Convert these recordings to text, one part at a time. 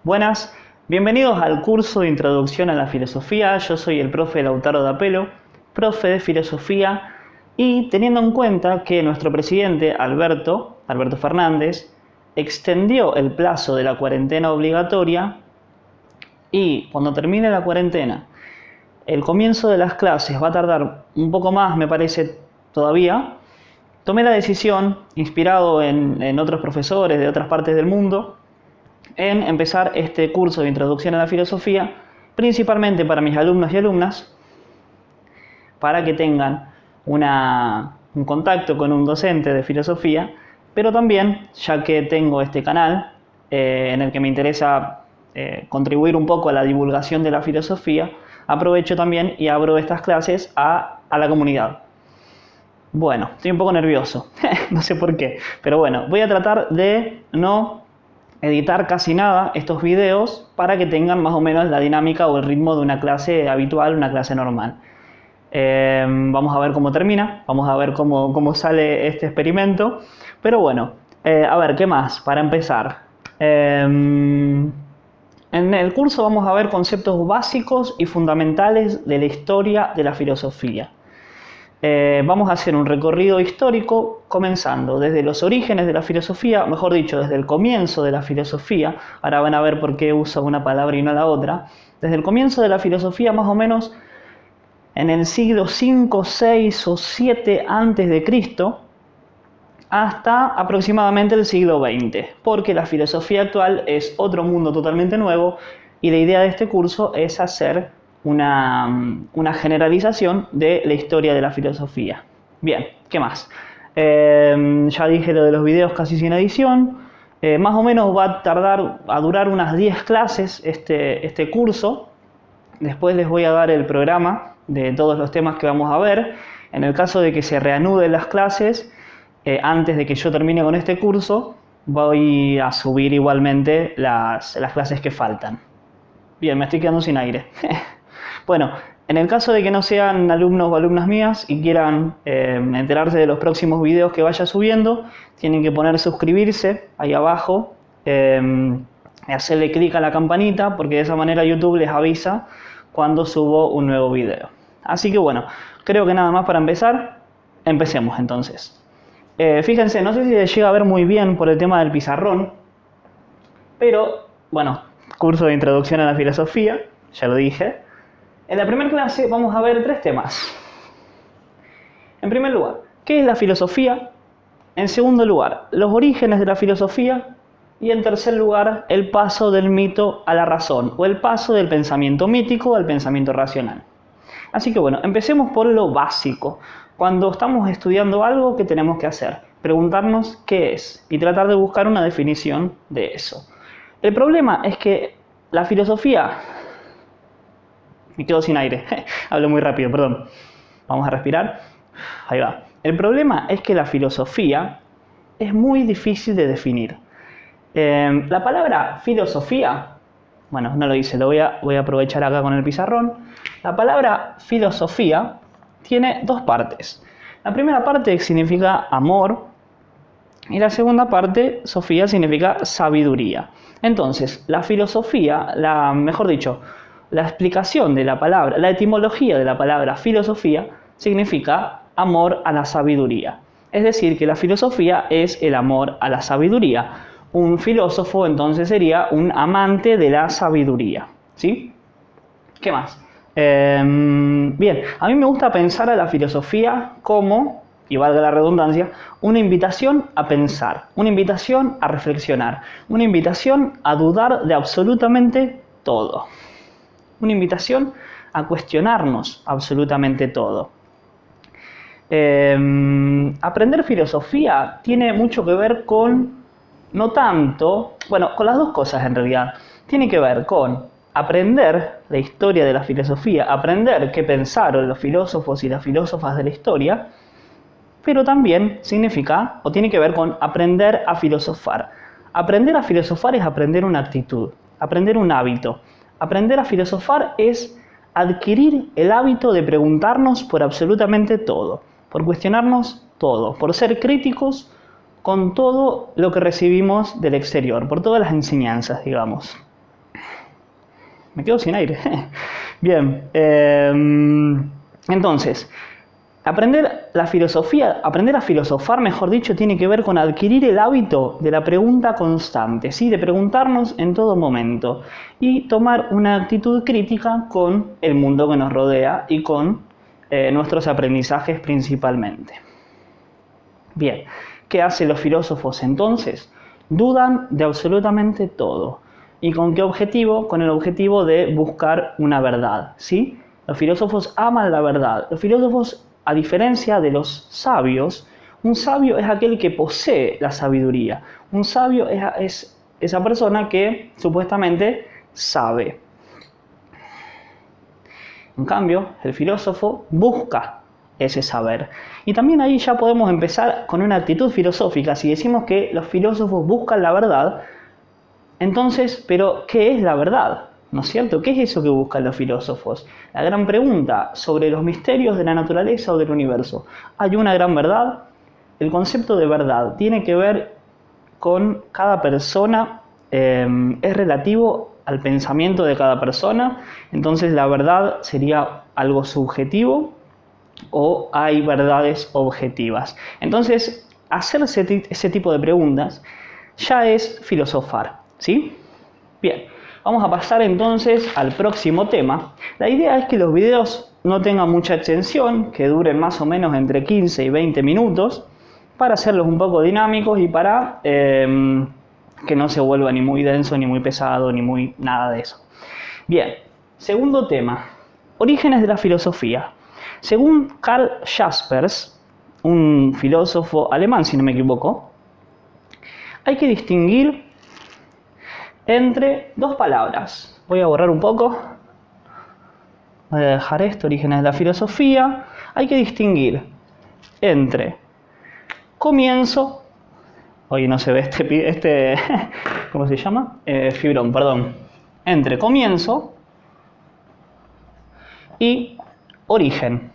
Buenas, bienvenidos al curso de Introducción a la Filosofía. Yo soy el profe Lautaro D'Apelo, profe de Filosofía, y teniendo en cuenta que nuestro presidente Alberto Fernández extendió el plazo de la cuarentena obligatoria y cuando termine la cuarentena el comienzo de las clases va a tardar un poco más, me parece, todavía, tomé la decisión, inspirado en otros profesores de otras partes del mundo, en empezar este curso de Introducción a la Filosofía, principalmente para mis alumnos y alumnas, para que tengan un contacto con un docente de filosofía, pero también, ya que tengo este canal en el que me interesa contribuir un poco a la divulgación de la filosofía, aprovecho también y abro estas clases a la comunidad. Bueno, estoy un poco nervioso, no sé por qué, pero bueno, voy a tratar de no editar casi nada estos videos para que tengan más o menos la dinámica o el ritmo de una clase habitual, una clase normal. Vamos a ver cómo termina, vamos a ver cómo sale este experimento, pero bueno, a ver, ¿qué más? Para empezar, en el curso vamos a ver conceptos básicos y fundamentales de la historia de la filosofía. Vamos a hacer un recorrido histórico comenzando desde los orígenes de la filosofía, mejor dicho, desde el comienzo de la filosofía. Ahora van a ver por qué uso una palabra y no la otra. Desde el comienzo de la filosofía, más o menos en el siglo 5, 6 o 7 antes de Cristo, hasta aproximadamente el siglo XX, porque la filosofía actual es otro mundo totalmente nuevo y la idea de este curso es hacer una generalización de la historia de la filosofía. Bien, ¿qué más? Ya dije lo de los videos casi sin edición. Más o menos va a durar unas 10 clases este curso. Después les voy a dar el programa de todos los temas que vamos a ver. En el caso de que se reanuden las clases, antes de que yo termine con este curso, voy a subir igualmente las clases que faltan. Bien, me estoy quedando sin aire. Bueno, en el caso de que no sean alumnos o alumnas mías y quieran enterarse de los próximos videos que vaya subiendo, tienen que poner suscribirse ahí abajo, hacerle clic a la campanita, porque de esa manera YouTube les avisa cuando subo un nuevo video. Así que bueno, creo que nada más para empezar. Empecemos entonces. Fíjense, no sé si se llega a ver muy bien por el tema del pizarrón, pero bueno, curso de Introducción a la Filosofía, ya lo dije. En la primera clase vamos a ver 3 temas. En primer lugar, ¿qué es la filosofía? En segundo lugar, los orígenes de la filosofía. Y en tercer lugar, el paso del mito a la razón, o el paso del pensamiento mítico al pensamiento racional. Así que bueno, empecemos por lo básico. Cuando estamos estudiando algo, ¿qué tenemos que hacer? Preguntarnos qué es y tratar de buscar una definición de eso. El problema es que la filosofía... Me quedo sin aire, hablo muy rápido, perdón. Vamos a respirar. Ahí va. El problema es que la filosofía es muy difícil de definir. La palabra filosofía, bueno, no lo hice, voy a aprovechar acá con el pizarrón. La palabra filosofía tiene 2 partes. La primera parte significa amor y la segunda parte, sofía, significa sabiduría. Entonces, la filosofía, mejor dicho, la explicación de la palabra, la etimología de la palabra filosofía significa amor a la sabiduría. Es decir, que la filosofía es el amor a la sabiduría. Un filósofo entonces sería un amante de la sabiduría. ¿Sí? ¿Qué más? Bien, a mí me gusta pensar a la filosofía como, y valga la redundancia, una invitación a pensar, una invitación a reflexionar, una invitación a dudar de absolutamente todo. Una invitación a cuestionarnos absolutamente todo. Aprender filosofía tiene mucho que ver con, no tanto, bueno, con las 2 cosas en realidad. Tiene que ver con aprender la historia de la filosofía, aprender qué pensaron los filósofos y las filósofas de la historia, pero también significa, o tiene que ver con aprender a filosofar. Aprender a filosofar es aprender una actitud, aprender un hábito. Aprender a filosofar es adquirir el hábito de preguntarnos por absolutamente todo, por cuestionarnos todo, por ser críticos con todo lo que recibimos del exterior, por todas las enseñanzas, digamos. Me quedo sin aire. Bien. Entonces, aprender a filosofar, mejor dicho, tiene que ver con adquirir el hábito de la pregunta constante, ¿sí? De preguntarnos en todo momento y tomar una actitud crítica con el mundo que nos rodea y con nuestros aprendizajes principalmente. Bien, ¿qué hacen los filósofos entonces? Dudan de absolutamente todo. ¿Y con qué objetivo? Con el objetivo de buscar una verdad, ¿sí? Los filósofos aman la verdad. Los filósofos, a diferencia de los sabios, un sabio es aquel que posee la sabiduría. Un sabio es esa persona que supuestamente sabe. En cambio, el filósofo busca ese saber. Y también ahí ya podemos empezar con una actitud filosófica. Si decimos que los filósofos buscan la verdad, entonces, ¿pero qué es la verdad? ¿No es cierto? ¿Qué es eso que buscan los filósofos? La gran pregunta sobre los misterios de la naturaleza o del universo. ¿Hay una gran verdad? El concepto de verdad tiene que ver con cada persona, es relativo al pensamiento de cada persona, entonces la verdad sería algo subjetivo o hay verdades objetivas. Entonces, hacerse ese tipo de preguntas ya es filosofar, ¿sí? Bien, vamos a pasar entonces al próximo tema. La idea es que los videos no tengan mucha extensión, que duren más o menos entre 15 y 20 minutos, para hacerlos un poco dinámicos y para que no se vuelva ni muy denso, ni muy pesado, ni muy nada de eso. Bien, segundo tema, orígenes de la filosofía. Según Karl Jaspers, un filósofo alemán, si no me equivoco, hay que distinguir entre dos palabras. Voy a borrar un poco. Voy a dejar esto, orígenes de la filosofía. Hay que distinguir entre comienzo. Hoy no se ve este ¿cómo se llama? Fibrón, perdón. Entre comienzo y origen.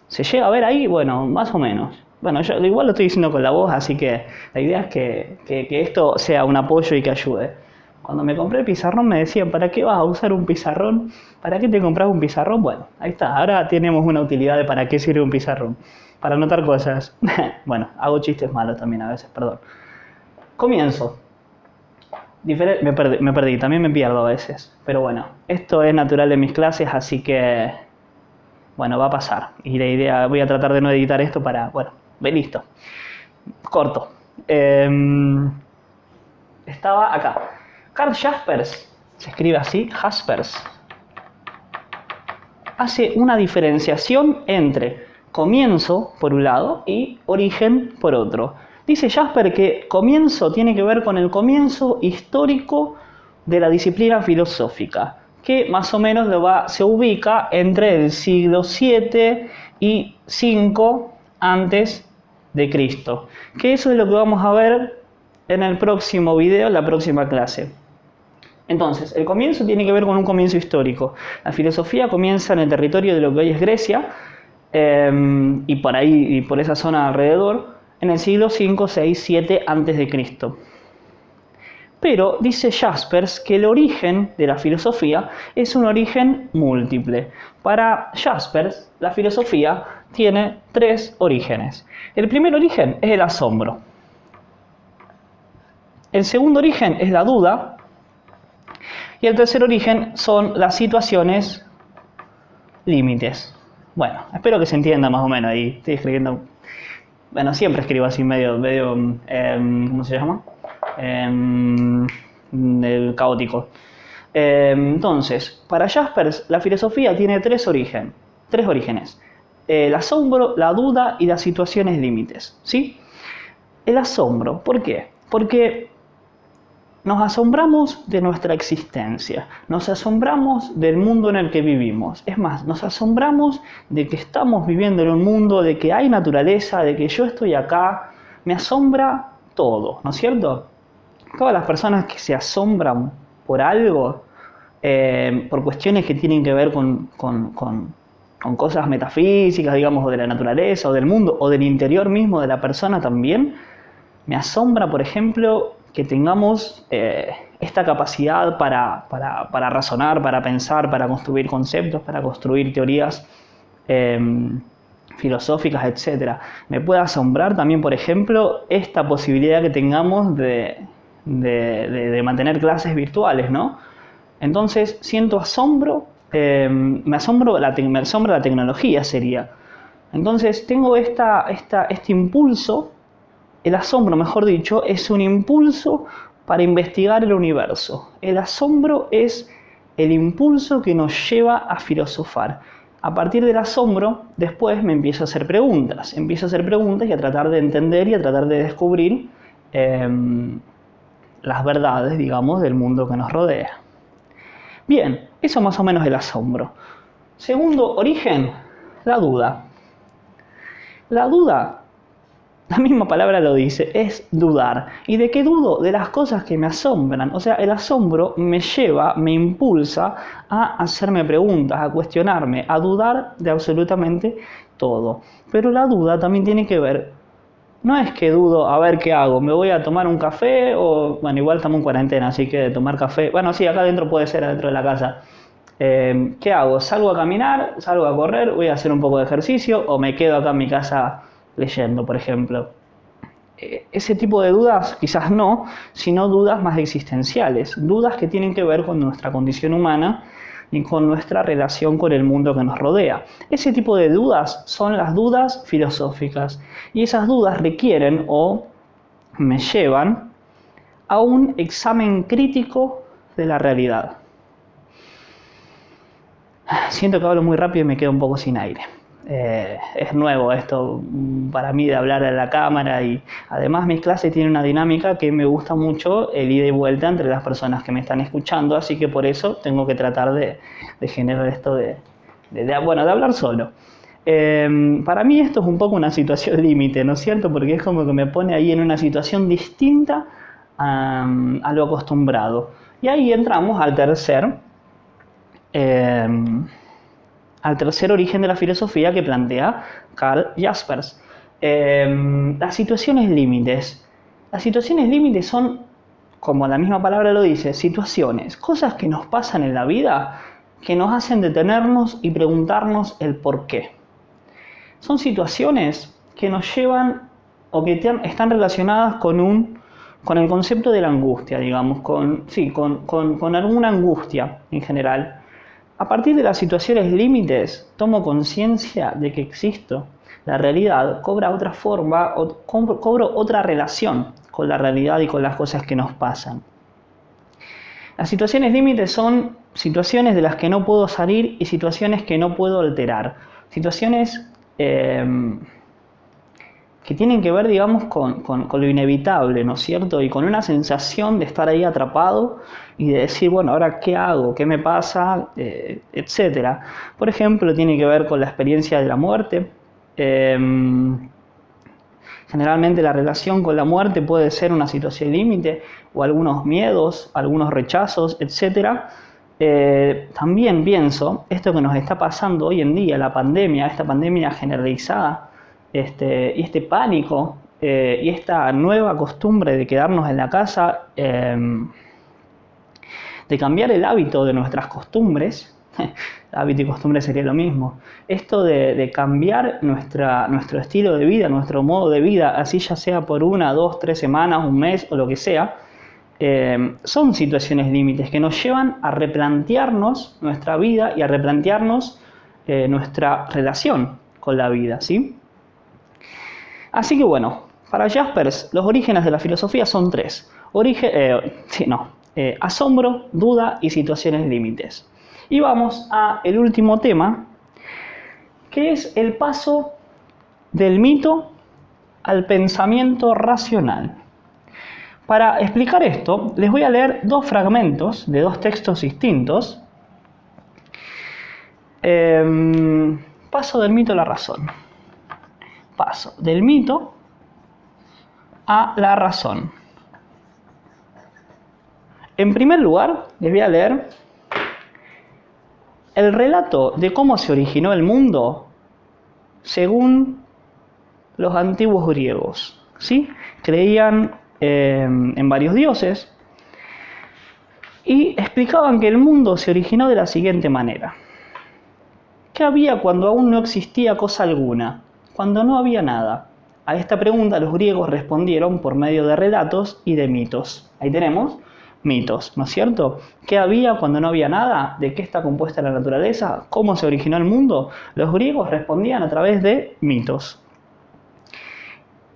¿Se llega a ver ahí? Bueno, más o menos. Bueno, yo igual lo estoy diciendo con la voz, así que la idea es que esto sea un apoyo y que ayude. Cuando me compré el pizarrón me decían, ¿para qué vas a usar un pizarrón? ¿Para qué te compras un pizarrón? Bueno, ahí está. Ahora tenemos una utilidad de para qué sirve un pizarrón. Para anotar cosas. Bueno, hago chistes malos también a veces, perdón. Comienzo. Me perdí, también me pierdo a veces. Pero bueno, esto es natural de mis clases, así que bueno, va a pasar. Y la idea, voy a tratar de no editar esto para, bueno, ve listo. Corto. Estaba acá. Karl Jaspers, se escribe así, Jaspers, hace una diferenciación entre comienzo, por un lado, y origen, por otro. Dice Jasper que comienzo tiene que ver con el comienzo histórico de la disciplina filosófica, que más o menos se ubica entre el siglo VII y V antes de Cristo. Que eso es lo que vamos a ver en el próximo video, en la próxima clase. Entonces, el comienzo tiene que ver con un comienzo histórico. La filosofía comienza en el territorio de lo que hoy es Grecia, y por ahí, y por esa zona alrededor, en el siglo V, VI, VII antes de Cristo. Pero dice Jaspers que el origen de la filosofía es un origen múltiple. Para Jaspers, la filosofía tiene tres orígenes. El primer origen es el asombro. El segundo origen es la duda. Y el tercer origen son las situaciones límites. Bueno, espero que se entienda más o menos ahí. Estoy escribiendo. Bueno, siempre escribo así medio ¿cómo se llama? Caótico. Entonces, para Jaspers, la filosofía tiene tres orígenes. El asombro, la duda y las situaciones límites. ¿Sí? El asombro, ¿por qué? Porque nos asombramos de nuestra existencia, nos asombramos del mundo en el que vivimos. Es más, nos asombramos de que estamos viviendo en un mundo, de que hay naturaleza, de que yo estoy acá. Me asombra todo, ¿no es cierto? Todas las personas que se asombran por algo, por cuestiones que tienen que ver con cosas metafísicas, digamos, o de la naturaleza, o del mundo, o del interior mismo de la persona también. Me asombra, por ejemplo, que tengamos esta capacidad para razonar, para pensar, para construir conceptos, para construir teorías filosóficas, etc. Me puede asombrar también, por ejemplo, esta posibilidad que tengamos de mantener clases virtuales, ¿no? Entonces siento asombro, me asombra la tecnología, sería. Entonces tengo este impulso, el asombro, mejor dicho, es un impulso para investigar el universo. El asombro es el impulso que nos lleva a filosofar. A partir del asombro, después me empiezo a hacer preguntas. Empiezo a hacer preguntas y a tratar de entender y a tratar de descubrir las verdades, digamos, del mundo que nos rodea. Bien, eso más o menos es el asombro. Segundo origen, la duda. La duda, la misma palabra lo dice, es dudar. ¿Y de qué dudo? De las cosas que me asombran. O sea, el asombro me lleva, me impulsa a hacerme preguntas, a cuestionarme, a dudar de absolutamente todo. Pero la duda también tiene que ver, no es que dudo, a ver qué hago, me voy a tomar un café o, bueno, igual estamos en cuarentena, así que tomar café, bueno, sí, acá adentro puede ser adentro de la casa. ¿Qué hago? ¿Salgo a caminar? ¿Salgo a correr? ¿Voy a hacer un poco de ejercicio? ¿O me quedo acá en mi casa leyendo, por ejemplo? Ese tipo de dudas quizás no, sino dudas más existenciales, dudas que tienen que ver con nuestra condición humana y con nuestra relación con el mundo que nos rodea. Ese tipo de dudas son las dudas filosóficas, y esas dudas requieren o me llevan a un examen crítico de la realidad. Siento que hablo muy rápido y me quedo un poco sin aire. Es nuevo esto para mí de hablar a la cámara, y además mis clases tienen una dinámica que me gusta mucho, el ida y vuelta entre las personas que me están escuchando, así que por eso tengo que tratar de generar esto de hablar solo. Para mí esto es un poco una situación límite, ¿no es cierto? Porque es como que me pone ahí en una situación distinta a lo acostumbrado. Y ahí entramos al tercer origen de la filosofía que plantea Karl Jaspers. Las situaciones límites. Las situaciones límites son, como la misma palabra lo dice, situaciones, cosas que nos pasan en la vida que nos hacen detenernos y preguntarnos el por qué. Son situaciones que nos llevan o que están relacionadas con el concepto de la angustia, digamos, con alguna angustia en general. A partir de las situaciones límites, tomo conciencia de que existo. La realidad cobra otra forma, cobro otra relación con la realidad y con las cosas que nos pasan. Las situaciones límites son situaciones de las que no puedo salir y situaciones que no puedo alterar. Situaciones que tienen que ver, digamos, con lo inevitable, ¿no es cierto? Y con una sensación de estar ahí atrapado y de decir, bueno, ahora ¿qué hago? ¿Qué me pasa? Etcétera. Por ejemplo, tiene que ver con la experiencia de la muerte. Generalmente la relación con la muerte puede ser una situación límite, o algunos miedos, algunos rechazos, etcétera. También pienso, esto que nos está pasando hoy en día, la pandemia, esta pandemia generalizada, y este pánico, y esta nueva costumbre de quedarnos en la casa, de cambiar el hábito de nuestras costumbres, hábito y costumbre sería lo mismo, esto de cambiar nuestro estilo de vida, nuestro modo de vida, así ya sea por 1, 2, 3 semanas, un mes o lo que sea, son situaciones límites que nos llevan a replantearnos nuestra vida y a replantearnos nuestra relación con la vida, ¿sí? Así que bueno, para Jaspers los orígenes de la filosofía son 3. Asombro, duda y situaciones límites. Y vamos a el último tema, que es el paso del mito al pensamiento racional. Para explicar esto, les voy a leer 2 fragmentos de 2 textos distintos. Paso del mito a la razón. Paso del mito a la razón. En primer lugar, les voy a leer el relato de cómo se originó el mundo según los antiguos griegos, ¿sí? Creían en varios dioses, y explicaban que el mundo se originó de la siguiente manera. ¿Qué había cuando aún no existía cosa alguna? Cuando no había nada. A esta pregunta los griegos respondieron por medio de relatos y de mitos. Ahí tenemos mitos, ¿no es cierto? ¿Qué había cuando no había nada? ¿De qué está compuesta la naturaleza? ¿Cómo se originó el mundo? Los griegos respondían a través de mitos.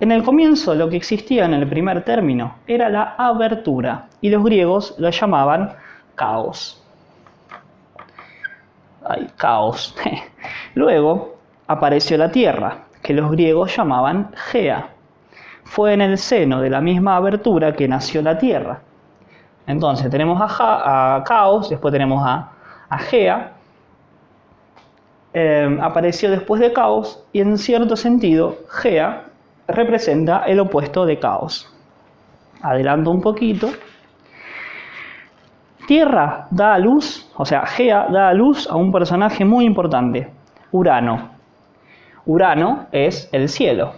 En el comienzo lo que existía en el primer término era la abertura y los griegos lo llamaban caos. Ay, caos. Luego apareció la tierra, que los griegos llamaban Gea. Fue en el seno de la misma abertura que nació la tierra. Entonces tenemos a caos, después tenemos a Gea. Apareció después de caos y en cierto sentido Gea representa el opuesto de caos. Adelanto un poquito. Tierra da a luz, o sea, Gea da a luz a un personaje muy importante, Urano. Urano es el cielo.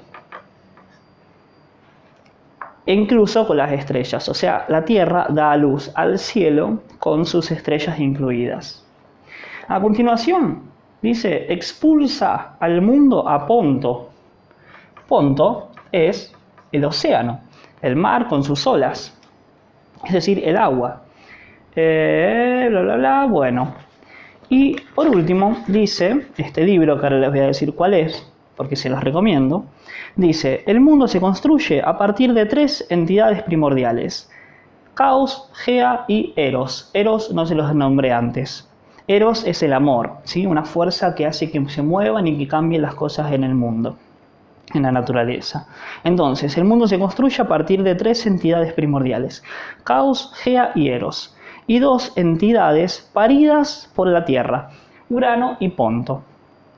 E incluso con las estrellas, o sea, la Tierra da a luz al cielo con sus estrellas incluidas. A continuación, dice, expulsa al mundo a Ponto. Ponto es el océano, el mar con sus olas, es decir, el agua. Bueno. Y por último, dice, este libro, que ahora les voy a decir cuál es, porque se los recomiendo, dice, el mundo se construye a partir de 3 entidades primordiales, Caos, Gea y Eros. Eros no se los nombré antes. Eros es el amor, ¿sí? Una fuerza que hace que se muevan y que cambien las cosas en el mundo, en la naturaleza. Entonces, el mundo se construye a partir de 3 entidades primordiales, Caos, Gea y Eros, y 2 entidades paridas por la Tierra, Urano y Ponto.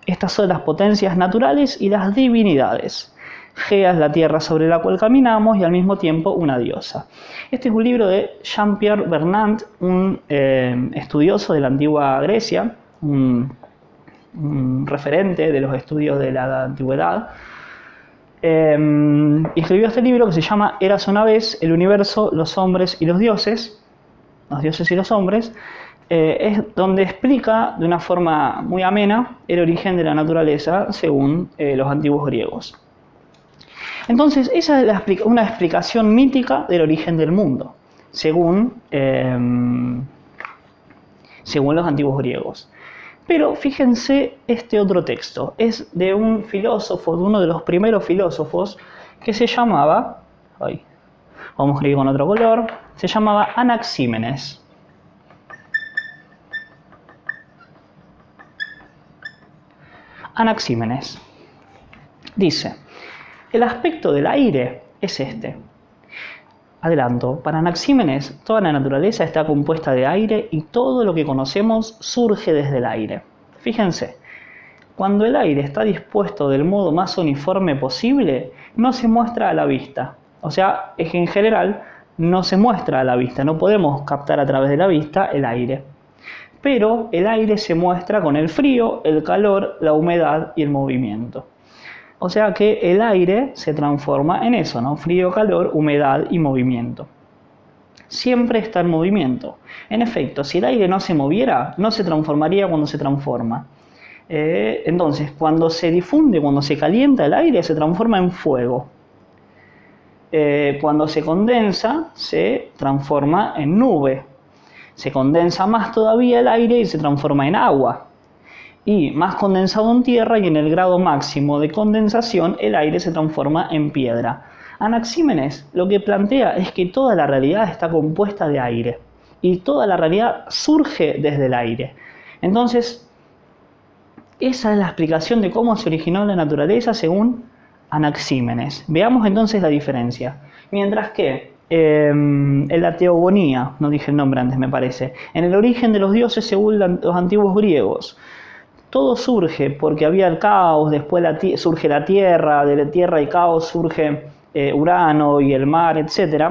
Estas son las potencias naturales y las divinidades. Gea es la tierra sobre la cual caminamos y al mismo tiempo una diosa. Este es un libro de Jean-Pierre Vernant, un estudioso de la antigua Grecia, un referente de los estudios de la antigüedad. Escribió este libro que se llama Érase una vez, el universo, los hombres y los dioses y los hombres, es donde explica de una forma muy amena el origen de la naturaleza según los antiguos griegos. Entonces, esa es una explicación mítica del origen del mundo, según los antiguos griegos. Pero fíjense este otro texto, es de un filósofo, de uno de los primeros filósofos, que se llamaba, vamos a escribir con otro color, se llamaba Anaxímenes. Anaxímenes dice, el aspecto del aire es este. Adelanto, para Anaxímenes, toda la naturaleza está compuesta de aire y todo lo que conocemos surge desde el aire. Fíjense, cuando el aire está dispuesto del modo más uniforme posible, no se muestra a la vista. O sea, es que en general no se muestra a la vista, no podemos captar a través de la vista el aire. Pero el aire se muestra con el frío, el calor, la humedad y el movimiento. O sea que el aire se transforma en eso, ¿no? Frío, calor, humedad y movimiento. Siempre está en movimiento. En efecto, si el aire no se moviera, no se transformaría cuando se transforma. Entonces, cuando se difunde, cuando se calienta el aire, se transforma en fuego. Cuando se condensa, se transforma en nube. Se condensa más todavía el aire y se transforma en agua. Y más condensado en tierra y en el grado máximo de condensación, el aire se transforma en piedra. Anaxímenes lo que plantea es que toda la realidad está compuesta de aire. Y toda la realidad surge desde el aire. Entonces, esa es la explicación de cómo se originó la naturaleza según Anaxímenes. Veamos entonces la diferencia. Mientras que en la teogonía, no dije el nombre antes me parece, en el origen de los dioses según los antiguos griegos, todo surge porque había el caos, después surge la tierra, de la tierra y caos surge Urano y el mar, etc.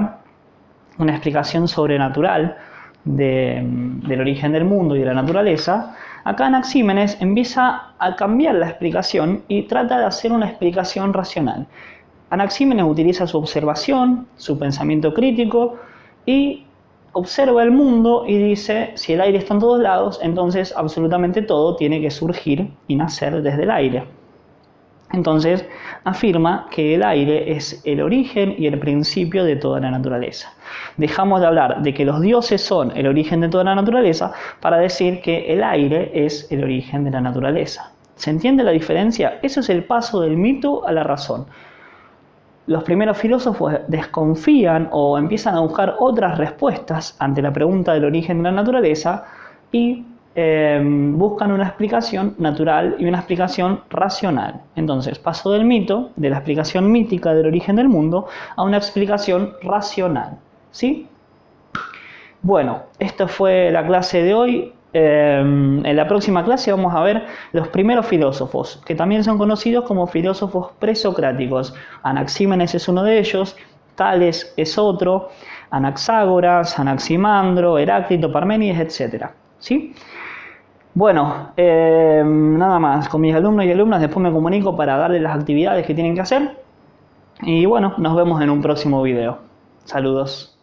Una explicación sobrenatural del origen del mundo y de la naturaleza. Acá Anaxímenes empieza a cambiar la explicación y trata de hacer una explicación racional. Anaxímenes utiliza su observación, su pensamiento crítico y observa el mundo y dice, si el aire está en todos lados, entonces absolutamente todo tiene que surgir y nacer desde el aire. Entonces afirma que el aire es el origen y el principio de toda la naturaleza. Dejamos de hablar de que los dioses son el origen de toda la naturaleza para decir que el aire es el origen de la naturaleza. ¿Se entiende la diferencia? Eso es el paso del mito a la razón. Los primeros filósofos desconfían o empiezan a buscar otras respuestas ante la pregunta del origen de la naturaleza y buscan una explicación natural y una explicación racional. Entonces, paso del mito, de la explicación mítica del origen del mundo, a una explicación racional. ¿Sí? Bueno, esta fue la clase de hoy. En la próxima clase vamos a ver los primeros filósofos, que también son conocidos como filósofos presocráticos. Anaxímenes es uno de ellos, Tales es otro, Anaxágoras, Anaximandro, Heráclito, Parménides, etc. ¿Sí? Bueno, nada más, con mis alumnos y alumnas después me comunico para darles las actividades que tienen que hacer. Y bueno, nos vemos en un próximo video. Saludos.